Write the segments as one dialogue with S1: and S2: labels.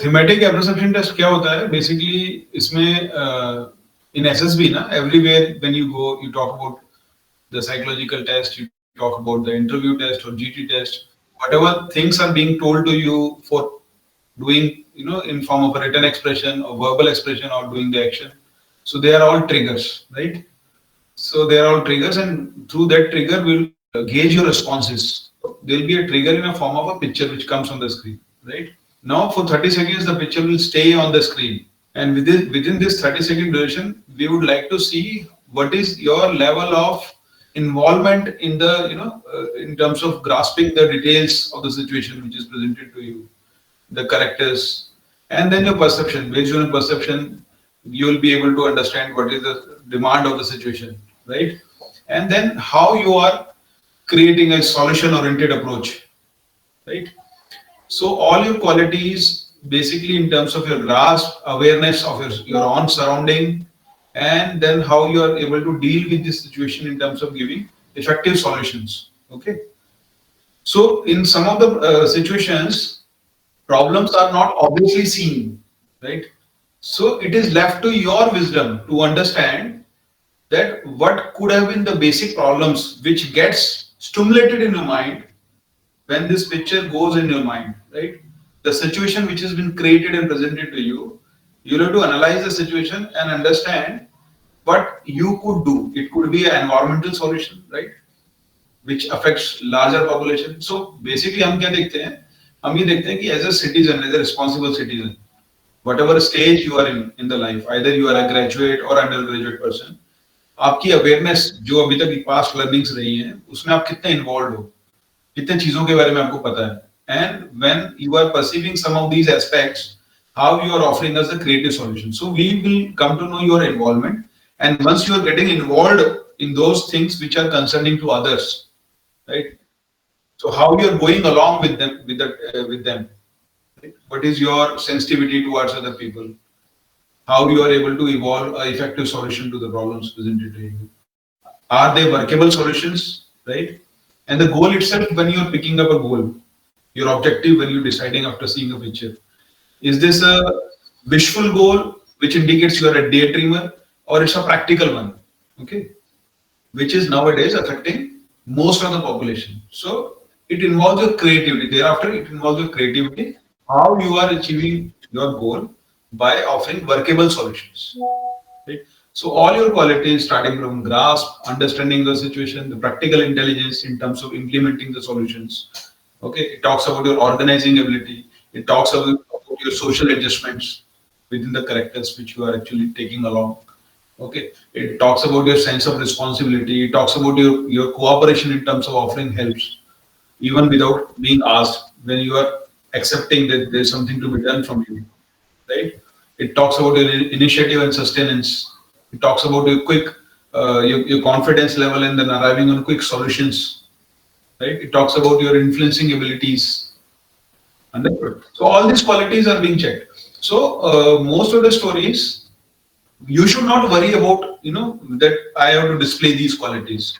S1: thematic apperception test क्या होता है? Basically इसमें in SSB ना, everywhere when you go, you talk about the psychological test, you talk about the interview test or GT test, whatever things are being told to you for doing, in form of a written expression or verbal expression or doing the action. So they are all triggers, right? So they are all triggers, and through that trigger we'll gauge your responses. There will be a trigger in a form of a picture which comes on the screen, right? Now for 30 seconds the picture will stay on the screen, and within this 30-second duration we would like to see what is your level of involvement in the in terms of grasping the details of the situation which is presented to you, the characters, and then your perception. Based on your perception you will be able to understand what is the demand of the situation, right? And then how you are creating a solution oriented approach, right? So all your qualities basically in terms of your grasp, awareness of your own surrounding, and then how you are able to deal with this situation in terms of giving effective solutions. Okay. So in some of the situations, problems are not obviously seen, right? So it is left to your wisdom to understand that what could have been the basic problems which gets stimulated in your mind when this picture goes in your mind, right? The situation which has been created and presented to you, you have to analyze the situation and understand what you could do. It could be an environmental solution, right? Which affects larger population. So basically हम क्या देखते हैं? हम ये देखते हैं कि as a citizen, as a responsible citizen, whatever stage you are in the life, either you are a graduate or undergraduate person, आपकी awareness जो अभी तक past learnings रही हैं, उसमें आप कितने involved हो, कितने चीजों के बारे में आपको पता है, and when you are perceiving some of these aspects, how you are offering us a creative solution. So we will come to know your involvement, and once you are getting involved in those things which are concerning to others, right? So how you are going along with them, with them. Right? What is your sensitivity towards other people? How you are able to evolve an effective solution to the problems presented to you? Are they workable solutions, right? And the goal itself, when you are picking up a goal, your objective when you're deciding after seeing a picture, is this a wishful goal which indicates you are a daydreamer, or it's a practical one, okay, which is nowadays affecting most of the population. So it involves your creativity. Thereafter, it involves your creativity, how you are achieving your goal by offering workable solutions. Right? So all your qualities, starting from grasp, understanding the situation, the practical intelligence in terms of implementing the solutions. Okay, it talks about your organizing ability. It talks about your social adjustments within the characters which you are actually taking along. Okay, it talks about your sense of responsibility. It talks about your cooperation in terms of offering helps, even without being asked, when you are accepting that there is something to be done from you, right? It talks about your initiative and sustenance. It talks about your quick, your confidence level and then arriving on quick solutions, right? It talks about your influencing abilities. Understood? So all these qualities are being checked. So most of the stories, you should not worry about, that I have to display these qualities.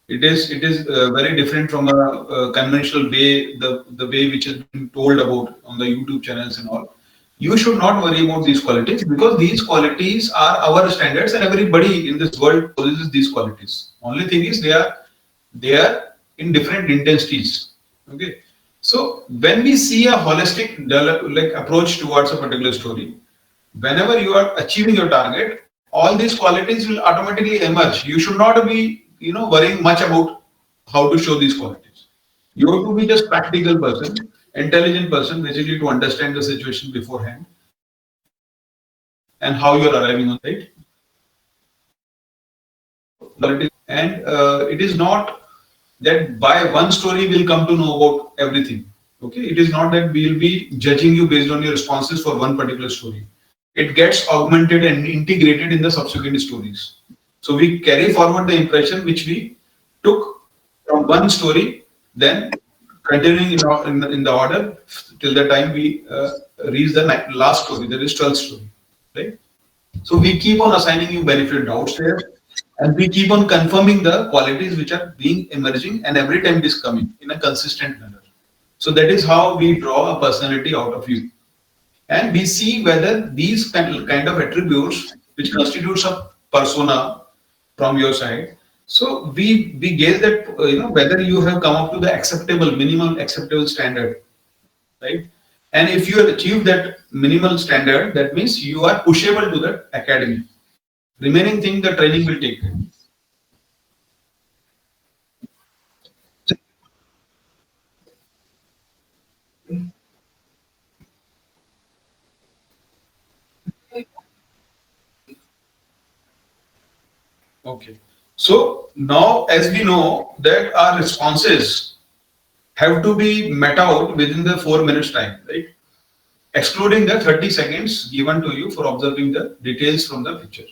S1: It is very different from a conventional way, the way which has been told about on the YouTube channels and all. You should not worry about these qualities, because these qualities are our standards and everybody in this world possesses these qualities. Only thing is they are in different intensities. Okay. So when we see a holistic approach towards a particular story, whenever you are achieving your target, all these qualities will automatically emerge. You should not be worrying much about how to show these qualities. You have to be just practical person, intelligent person, basically to understand the situation beforehand and how you are arriving on it. And it is not that by one story we'll come to know about everything. Okay, it is not that we'll be judging you based on your responses for one particular story. It gets augmented and integrated in the subsequent stories. So we carry forward the impression which we took from one story, then continuing in the order till the time we reach the last story, that is 12th story, right? So we keep on assigning you benefit doubts there, and we keep on confirming the qualities which are being emerging, and every time it is coming in a consistent manner. So that is how we draw a personality out of you. and we see whether these kind of attributes which constitutes a persona from your side. So we gauge that whether you have come up to the acceptable minimum acceptable standard, right? And if you have achieved that minimal standard, that means you are pushable to the academy. Remaining thing, the training will take. Okay. So now, as we know that our responses have to be met out within the 4 minutes time, right? Excluding the 30 seconds given to you for observing the details from the picture.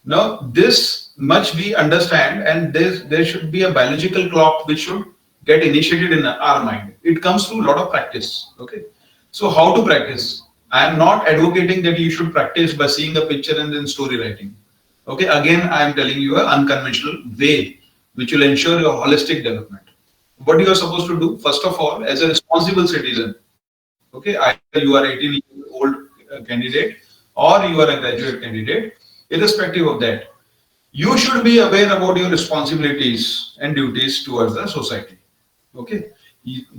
S1: Now, this much we understand, and there should be a biological clock which should get initiated in our mind. It comes through a lot of practice. Okay. So, how to practice? I am not advocating that you should practice by seeing a picture and then story writing. Okay. Again, I am telling you an unconventional way which will ensure your holistic development. What you are supposed to do, first of all, as a responsible citizen, okay, either you are 18-year-old candidate or you are a graduate candidate, irrespective of that, you should be aware about your responsibilities and duties towards the society. Okay,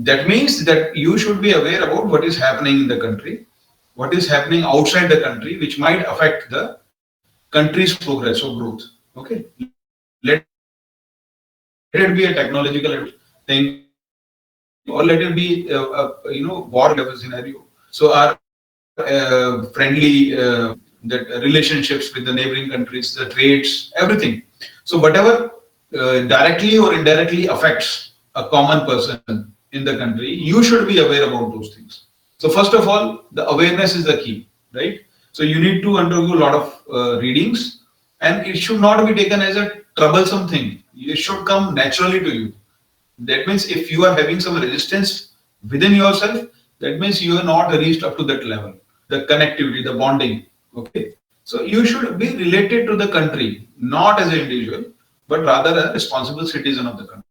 S1: that means that you should be aware about what is happening in the country, what is happening outside the country, which might affect the country's progress or growth. Okay, let it be a technological thing, or let it be war level scenario. So our friendly that relationships with the neighboring countries, the trades, everything. So whatever directly or indirectly affects a common person in the country, you should be aware about those things. So first of all, the awareness is the key, right? So you need to undergo a lot of readings, and it should not be taken as a troublesome thing. It should come naturally to you. That means if you are having some resistance within yourself, that means you are not reached up to that level. The connectivity, the bonding. Okay. So you should be related to the country, not as an individual, but rather a responsible citizen of the country.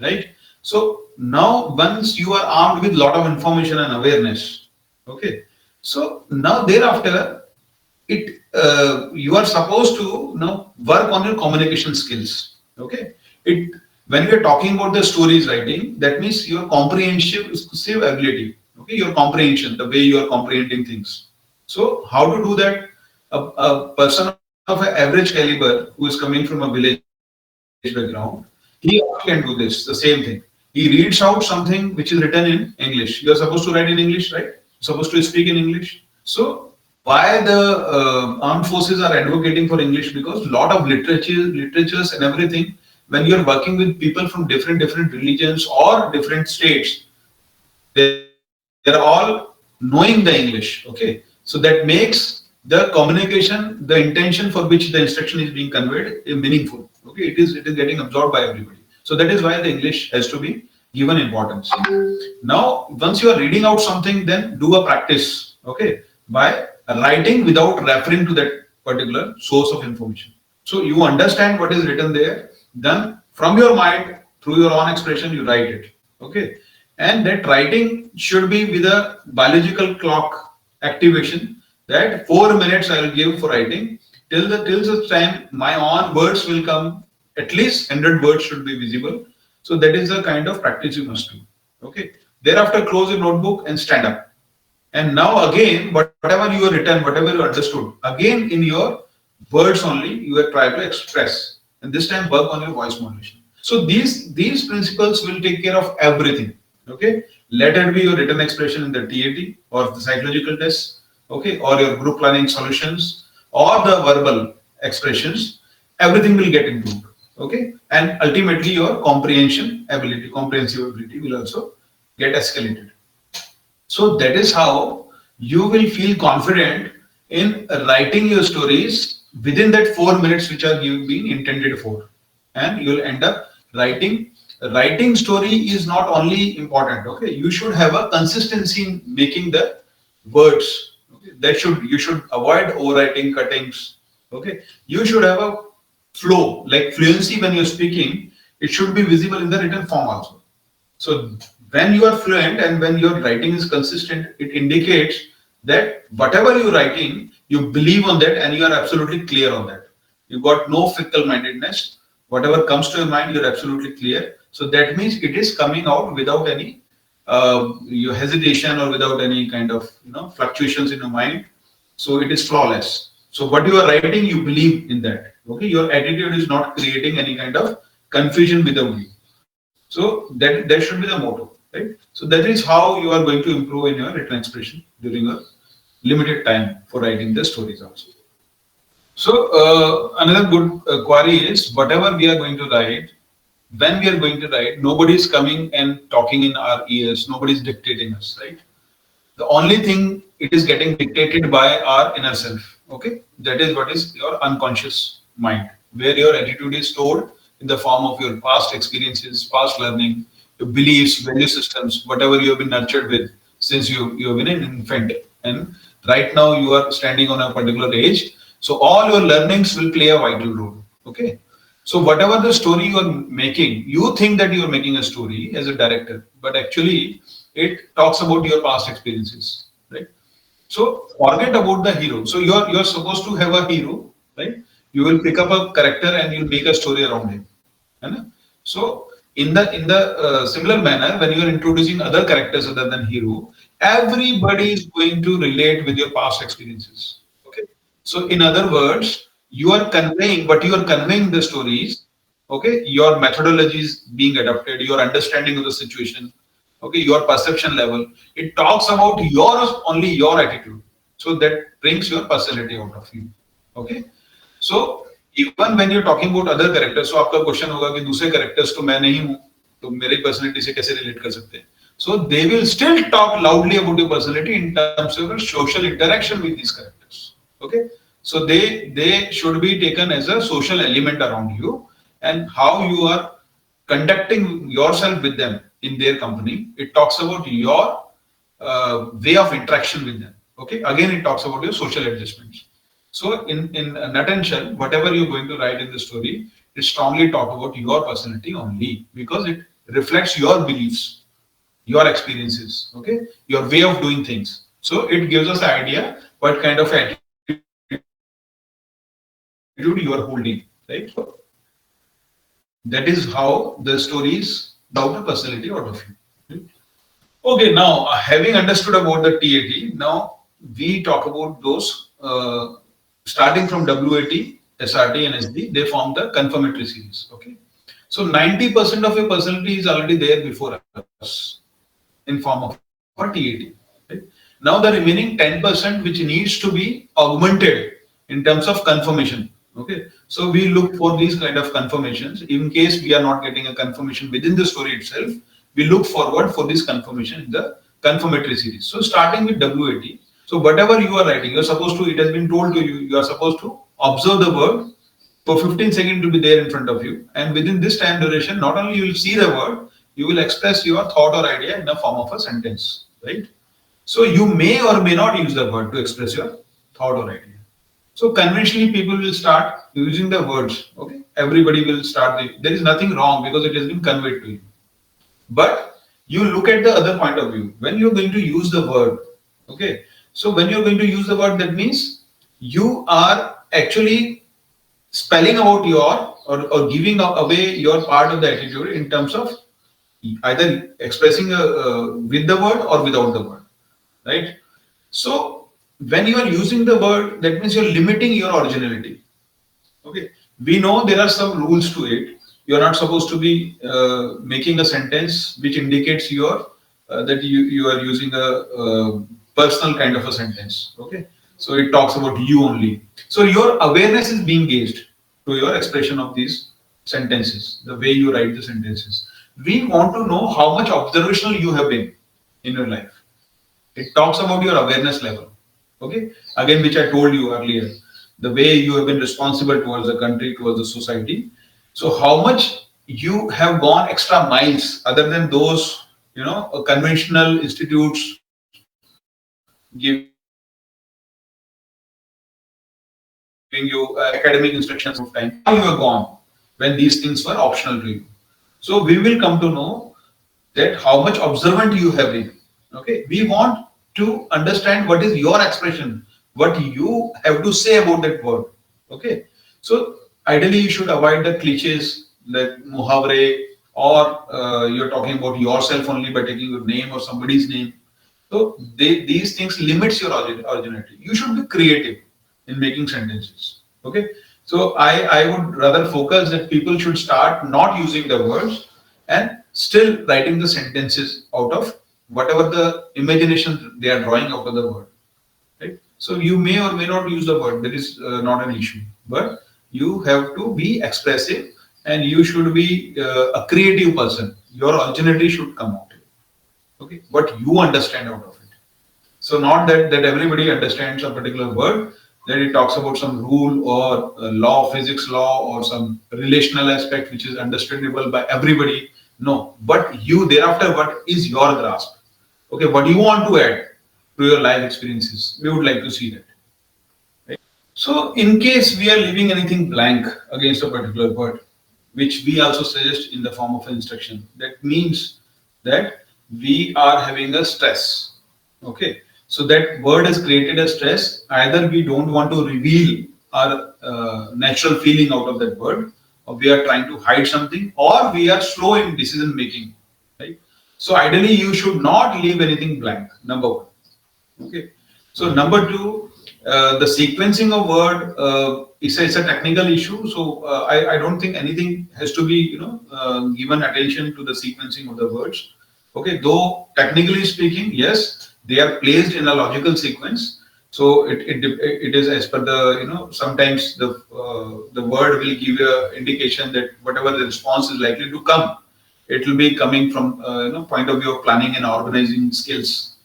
S1: Right? So now once you are armed with a lot of information and awareness, okay. So now thereafter, you are supposed to work on your communication skills. Okay. When we are talking about the stories writing, that means your comprehensive ability. Okay, your comprehension, the way you are comprehending things. So how to do that? A person of an average caliber who is coming from a village background, he also can do this, the same thing. He reads out something which is written in English. You are supposed to write in English, right? Supposed to speak in English. So why the armed forces are advocating for English? Because a lot of literatures and everything, when you're working with people from different religions or different states, they're all knowing the English. Okay, so that makes the communication, the intention for which the instruction is being conveyed, meaningful. Okay, it is getting absorbed by everybody. So that is why the English has to be given importance. Now, once you are reading out something, then do a practice. Okay, by writing without referring to that particular source of information. So you understand what is written there. Then from your mind, through your own expression, you write it. Okay. And that writing should be with a biological clock activation, that 4 minutes I will give for writing. Till such time my own words will come, at least 100 words should be visible. So that is the kind of practice you must do. Okay. Thereafter, close your notebook and stand up. And now again, whatever you have written, whatever you understood, again in your words only, you have tried to express. And this time work on your voice modulation. So these principles will take care of everything. Okay, let it be your written expression in the TAT or the psychological test, okay, or your group planning solutions or the verbal expressions, everything will get improved. Okay, and ultimately your comprehensive ability will also get escalated. So that is how you will feel confident in writing your stories within that 4 minutes which are being intended for, and you will end up writing. Writing story is not only important. Okay, you should have a consistency in making the words. Okay, you should avoid overwriting, cuttings. Okay, you should have a flow, like fluency when you're speaking. It should be visible in the written form also. So when you are fluent and when your writing is consistent, it indicates that whatever you're writing, you believe on that and you are absolutely clear on that. You got no fickle-mindedness. Whatever comes to your mind, you're absolutely clear. So that means it is coming out without any your hesitation or without any kind of fluctuations in your mind. So it is flawless. So what you are writing, you believe in that. Okay, your attitude is not creating any kind of confusion without you. So that should be the motto, right? So that is how you are going to improve in your written expression during a limited time for writing the stories also. So another good query is whatever we are going to write, when we are going to write, nobody is coming and talking in our ears, nobody is dictating us, right? The only thing it is getting dictated by our inner self. Okay, that is what is your unconscious mind, where your attitude is stored in the form of your past experiences, past learning, your beliefs, value systems, whatever you have been nurtured with since you have been an infant, and right now you are standing on a particular age. So all your learnings will play a vital role. Okay. So whatever the story you are making, you think that you are making a story as a director, but actually it talks about your past experiences, right? So forget about the hero. So you're supposed to have a hero, right? You will pick up a character and you'll make a story around him. Right? So in the similar manner, when you are introducing other characters other than hero, everybody is going to relate with your past experiences. Okay. So in other words, you are conveying what you are conveying the stories. Okay, your methodology is being adapted, your understanding of the situation, okay, your perception level. It talks about only your attitude. So that brings your personality out of you. Okay. So even when you're talking about other characters, so आपका question होगा कि दूसरे characters तो मैं नहीं हूँ, तो मेरी personality से कैसे relate कर सकते हैं? So they will still talk loudly about your personality in terms of your social interaction with these characters. Okay, so they should be taken as a social element around you, and how you are conducting yourself with them in their company. It talks about your way of interaction with them. Okay, again it talks about your social adjustments. So in a nutshell, whatever you're going to write in the story, it strongly talk about your personality only, because it reflects your beliefs, your experiences, okay, your way of doing things. So it gives us an idea what kind of attitude you are holding, right? That is how the stories bring out the personality out of you. Okay, now having understood about the TAT, now we talk about those starting from WAT, SRT, and SD. They form the confirmatory series. Okay, so 90% of your personality is already there before us in form of a TAT. Right? Now the remaining 10% which needs to be augmented in terms of confirmation. Okay, so we look for these kind of confirmations. In case we are not getting a confirmation within the story itself, we look forward for this confirmation in the confirmatory series. So starting with WAT, so whatever you are writing, you're supposed to, it has been told to you, you are supposed to observe the word for 15 seconds to be there in front of you. And within this time duration, not only you will see the word, you will express your thought or idea in the form of a sentence, right? So you may or may not use the word to express your thought or idea. So conventionally, people will start using the words. Okay, everybody will start. There is nothing wrong because it has been conveyed to you. But you look at the other point of view. When you're going to use the word, okay. So when you're going to use the word, that means you are actually spelling out your or giving away your part of the attitude in terms of either expressing with the word or without the word, right? So when you are using the word, that means you're limiting your originality. Okay, we know there are some rules to it. You're not supposed to be making a sentence which indicates your that you are using a personal kind of a sentence. Okay, so it talks about you only. So your awareness is being gauged to your expression of these sentences, the way you write the sentences. We want to know how much observational you have been in your life. It talks about your awareness level. Okay, again, which I told you earlier, the way you have been responsible towards the country, towards the society. So how much you have gone extra miles other than those, conventional institutes giving you academic instructions of time. How you have gone when these things were optional to you. So we will come to know that how much observant you have been. Okay, we want to understand what is your expression, what you have to say about that word. Okay, so ideally you should avoid the cliches like muhavre, or you're talking about yourself only by taking your name or somebody's name. So these things limits your originality. You should be creative in making sentences. Okay. So I would rather focus that people should start not using the words and still writing the sentences out of whatever the imagination they are drawing out of the word. Right. So you may or may not use the word. That is not an issue. But you have to be expressive and you should be a creative person. Your originality should come out. Okay, what you understand out of it. So not that everybody understands a particular word, that it talks about some rule or law, physics law, or some relational aspect which is understandable by everybody. No, but you thereafter, what is your grasp? Okay, what do you want to add to your life experiences? We would like to see that. Right? So in case we are leaving anything blank against a particular word, which we also suggest in the form of an instruction, that means that we are having a stress. Okay, so that word has created a stress. Either we don't want to reveal our natural feeling out of that word, or we are trying to hide something, or we are slow in decision making. Right. So ideally, you should not leave anything blank. Number one. Okay. So number two, the sequencing of word it's a technical issue. So I don't think anything has to be given attention to the sequencing of the words. Okay, though technically speaking, yes, they are placed in a logical sequence. So it is as per the sometimes the word will give you an indication that whatever the response is likely to come, it will be coming from point of view of planning and organizing skills.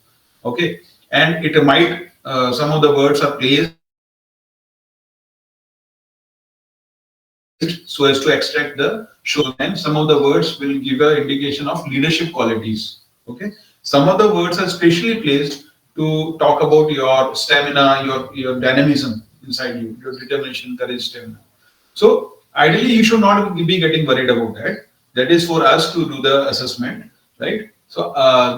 S1: Okay, and it might some of the words are placed so as to extract the show, and some of the words will give an indication of leadership qualities. Okay, some of the words are specially placed to talk about your stamina, your dynamism inside you, your determination, courage, stamina. So ideally, you should not be getting worried about that. That is for us to do the assessment, right? So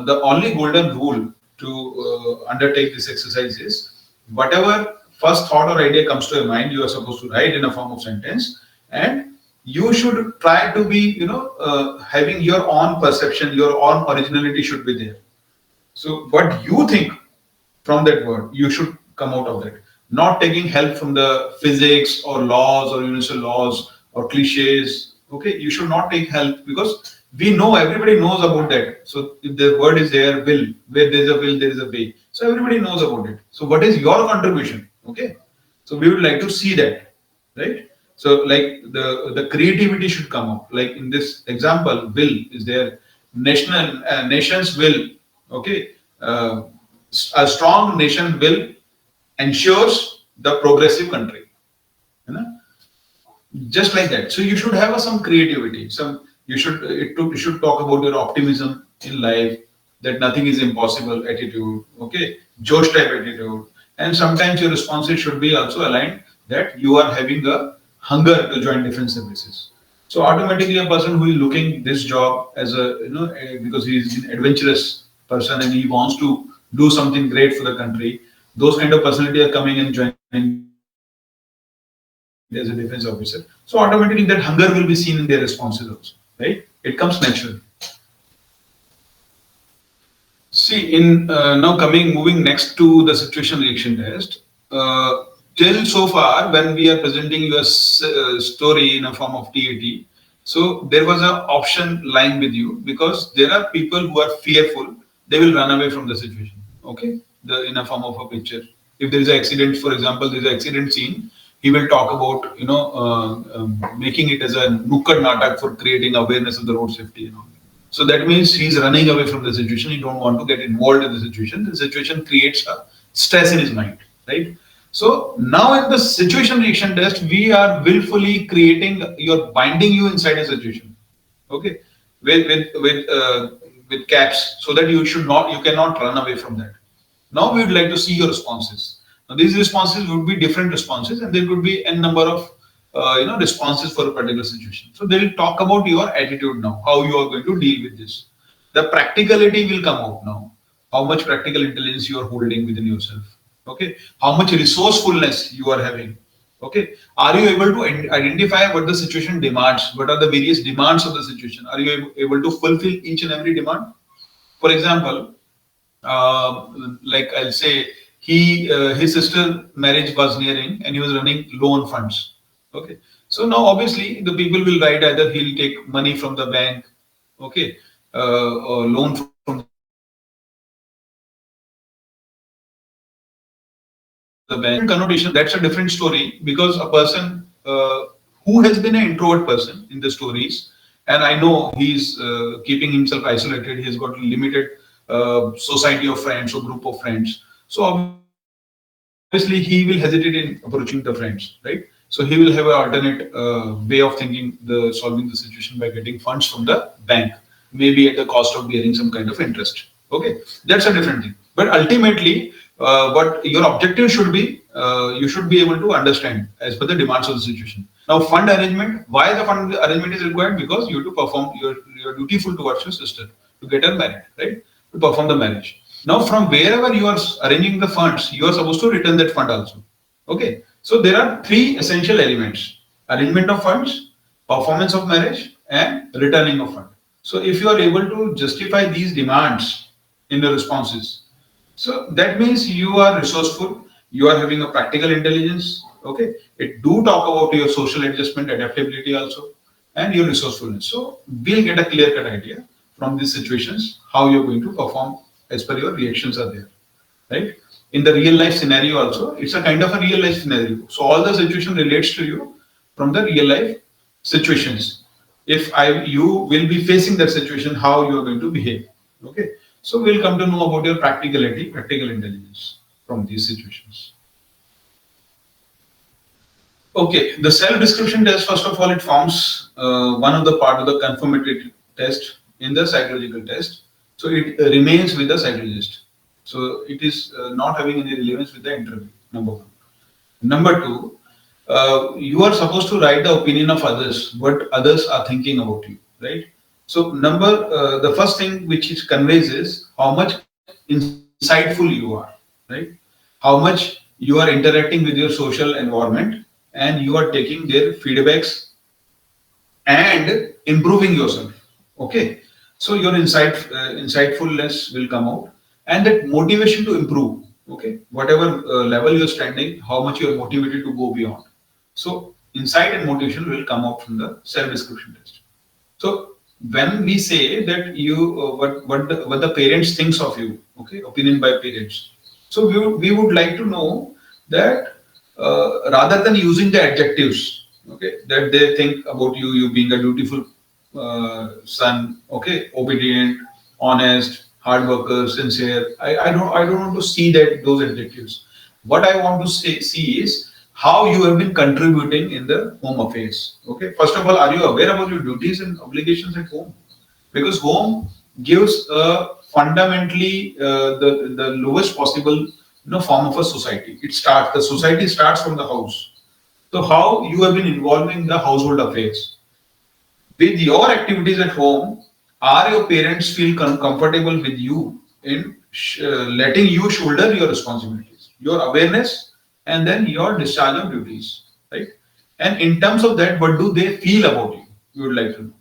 S1: the only golden rule to undertake this exercise is whatever first thought or idea comes to your mind, you are supposed to write in a form of sentence, and you should try to be having your own perception, your own originality should be there. So what you think from that word, you should come out of that, not taking help from the physics or laws or universal laws or cliches. Okay, you should not take help, because we know, everybody knows about that. So if the word is there, will, where there is a will, there is a way. So everybody knows about it. So what is your contribution? Okay, so we would like to see that, right? So like the creativity should come up. Like in this example, will is there. Nations will. Okay, a strong nation will ensures the progressive country. You know? Just like that. So you should have some creativity. You should talk about your optimism in life, that nothing is impossible attitude. Okay, Josh type attitude, and sometimes your responses should be also aligned that you are having a hunger to join defense services. So automatically a person who is looking this job as because he is an adventurous person and he wants to do something great for the country, those kind of personality are coming and joining as a defense officer. So automatically that hunger will be seen in their responses also, right? It comes naturally. See, in moving next to the situation reaction test, till so far, when we are presenting your story in a form of TAT, so there was an option lying with you, because there are people who are fearful, they will run away from the situation. Okay, in a form of a picture. If there is an accident, for example, there is an accident scene, he will talk about making it as a nukkad natak for creating awareness of the road safety and all. So that means he's running away from the situation. He don't want to get involved in the situation. The situation creates a stress in his mind, right? So now in the situation reaction test, we are willfully binding you inside a situation, okay, with caps, so that you cannot run away from that. Now we would like to see your responses. Now these responses would be different responses, and there could be n number of responses for a particular situation. So they will talk about your attitude now, how you are going to deal with this. the practicality will come out now. How much practical intelligence you are holding within yourself. Okay. How much resourcefulness you are having. Okay. Are you able to identify what the situation demands? What are the various demands of the situation? Are you able to fulfill each and every demand? For example, like I'll say, his sister marriage was nearing and he was running low on funds. Okay. So now obviously the people will write either he'll take money from the bank, okay, or loan from the bank, or connotation. That's a different story, because a person who has been an introvert person in the stories, and I know he's keeping himself isolated, he's got limited society of friends or group of friends. So obviously he will hesitate in approaching the friends, right? So he will have an alternate way of thinking, solving the situation by getting funds from the bank, maybe at the cost of bearing some kind of interest. Okay, that's a different thing. But ultimately, what your objective should be, you should be able to understand as per the demands of the situation. Now, fund arrangement. Why the fund arrangement is required? Because you have to perform. You're dutiful towards your sister to get her married, right? To perform the marriage. Now, from wherever you are arranging the funds, you are supposed to return that fund also. Okay. So there are three essential elements: arrangement of funds, performance of marriage, and returning of fund. So if you are able to justify these demands in the responses, so that means you are resourceful, you are having a practical intelligence, okay? It do talk about your social adjustment, adaptability also, and your resourcefulness. So we'll get a clear-cut idea from these situations how you're going to perform as per your reactions are there, right? In the real life scenario also, it's a kind of a real life scenario. So all the situation relates to you from the real life situations. If you will be facing that situation, how you are going to behave, okay? So we'll come to know about your practicality, practical intelligence from these situations. Okay, the self-description test, first of all, it forms one of the part of the confirmatory test in the psychological test. So it remains with the psychologist. So it is not having any relevance with the interview, number one. Number two, you are supposed to write the opinion of others, what others are thinking about you, right? So the first thing which it conveys is how much insightful you are, right? How much you are interacting with your social environment and you are taking their feedbacks and improving yourself. Okay, so your insightfulness will come out, and that motivation to improve. Okay, whatever level you're standing, how much you're motivated to go beyond. So insight and motivation will come out from the self-description test. So when we say that you what the parents thinks of you, okay, opinion by parents. So we would like to know that rather than using the adjectives, okay, that they think about you, you being a dutiful son, okay, obedient, honest, hard worker, sincere. I don't want to see that those adjectives. What I want to see is how you have been contributing in the home affairs. Okay, first of all, are you aware about your duties and obligations at home? Because home gives a fundamentally the lowest possible form of a society. The society starts from the house. So how you have been involving the household affairs with your activities at home, are your parents feel comfortable with you in letting you shoulder your responsibilities, your awareness, and then your discharge of duties, right? And in terms of that, what do they feel about you? You would like to know.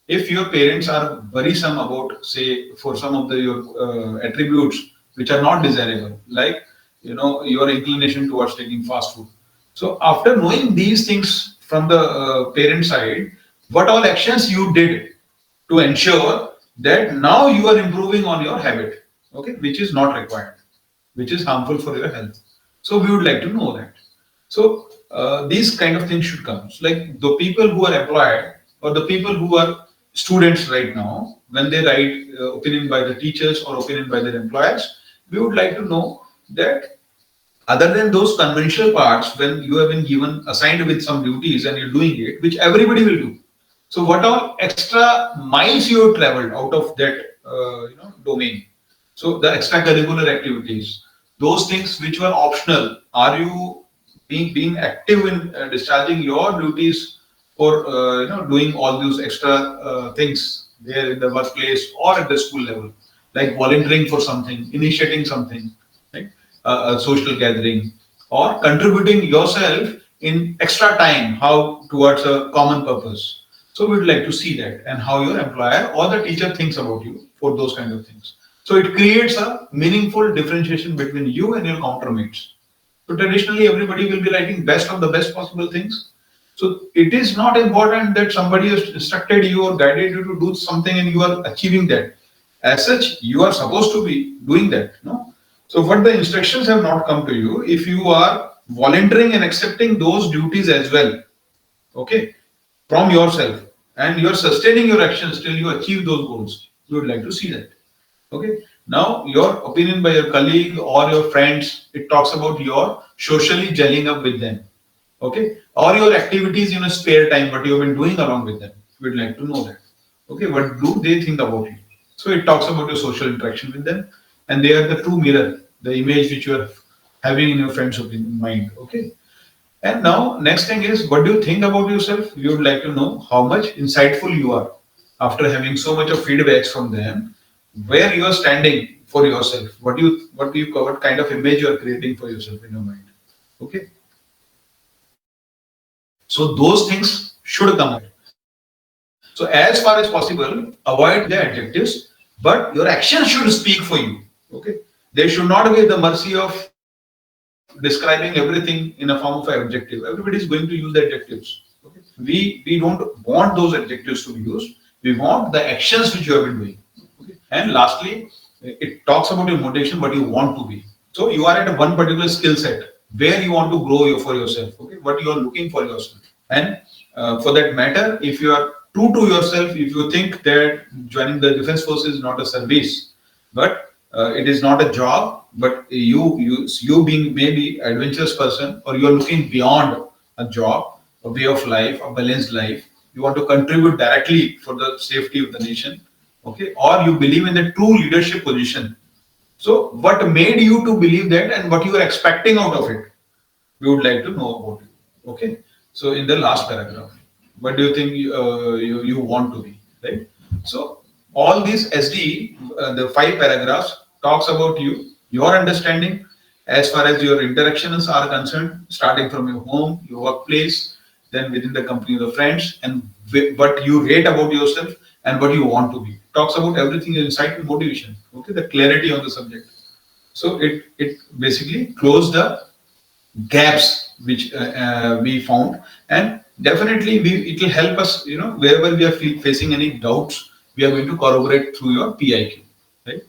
S1: If your parents are worrisome about, say, for some of your attributes which are not desirable, like your inclination towards taking fast food. So after knowing these things from the parent side, what all actions you did to ensure that now you are improving on your habit, okay, which is not required, which is harmful for your health. So we would like to know that. So these kind of things should come. So like the people who are employed or the people who are students right now, when they write opinion by the teachers or opinion by their employers, we would like to know that other than those conventional parts, when you have been given assigned with some duties and you're doing it, which everybody will do. So what all extra miles you have traveled out of that domain? So the extracurricular activities, those things which were optional, are you being active in discharging your duties for doing all those extra things there in the workplace or at the school level, like volunteering for something, initiating something, right? A social gathering, or contributing yourself in extra time, how towards a common purpose. So we'd like to see that and how your employer or the teacher thinks about you for those kind of things. So it creates a meaningful differentiation between you and your countermates. So traditionally, everybody will be writing best of the best possible things. So it is not important that somebody has instructed you or guided you to do something and you are achieving that. As such, you are supposed to be doing that. No. So what the instructions have not come to you, if you are volunteering and accepting those duties as well, okay, from yourself, and you are sustaining your actions till you achieve those goals, we would like to see that. Okay. Now, your opinion by your colleague or your friends, it talks about your socially gelling up with them. Okay. Or your activities in a spare time, what you have been doing along with them. We'd like to know that. Okay. What do they think about you? So it talks about your social interaction with them, and they are the true mirror, the image which you are having in your friend's opinion, mind. Okay. And now, next thing is, what do you think about yourself? We would like to know how much insightful you are after having so much of feedbacks from them, where you are standing for yourself. What kind of image you are creating for yourself in your mind. Okay. So those things should come out. So as far as possible, avoid the adjectives, but your actions should speak for you. Okay. They should not be at the mercy of describing everything in a form of an adjective. Everybody is going to use the adjectives. Okay. We don't want those adjectives to be used. We want the actions which you have been doing. Okay. And lastly, it talks about your motivation, what you want to be. So you are at one particular skill set where you want to grow for yourself. Okay. What you are looking for yourself. And for that matter, if you are true to yourself, if you think that joining the defense forces is not a service, but it is not a job, but you being maybe adventurous person, or you are looking beyond a job, a way of life, a balanced life, you want to contribute directly for the safety of the nation, okay, or you believe in the true leadership position. So what made you to believe that, and what you are expecting out of it, we would like to know about you. Okay. So in the last paragraph, what do you think you want to be, right? So all these SD, the 5 paragraphs talks about you, your understanding as far as your interactions are concerned, starting from your home, your workplace, then within the company of the friends, and what you rate about yourself and what you want to be. Talks about everything, insight and motivation. Okay, the clarity on the subject. So it basically closed the gaps which we found, and definitely it will help us, wherever we are facing any doubts, we are going to corroborate through your PIQ, right?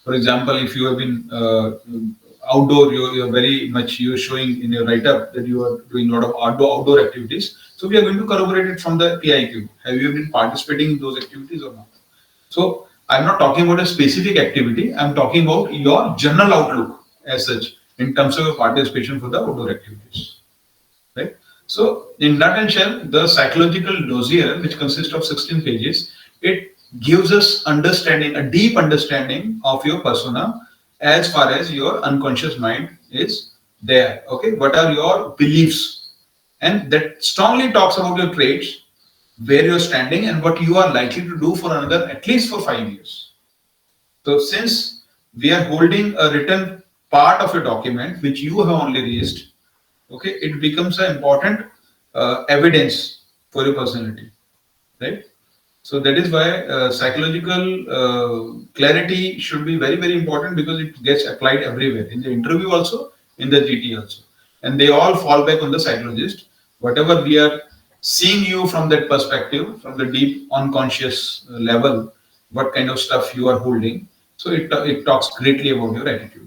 S1: For example, if you have been outdoor, you're very much, you're showing in your write-up that you are doing a lot of outdoor activities, so we are going to corroborate it from the PIQ. Have you been participating in those activities or not? So I'm not talking about a specific activity, I'm talking about your general outlook as such in terms of your participation for the outdoor activities, right? So in nutshell, the psychological dossier, which consists of 16 pages, it gives us understanding, a deep understanding of your persona as far as your unconscious mind is there. Okay, what are your beliefs? And that strongly talks about your traits, where you're standing, and what you are likely to do for another, at least for 5 years. So since we are holding a written part of a document which you have only raised, okay, it becomes an important evidence for your personality, right? So that is why psychological clarity should be very, very important, because it gets applied everywhere, in the interview also, in the GT also, and they all fall back on the psychologist. Whatever we are seeing you from that perspective, from the deep unconscious level, what kind of stuff you are holding. So it talks greatly about your attitude.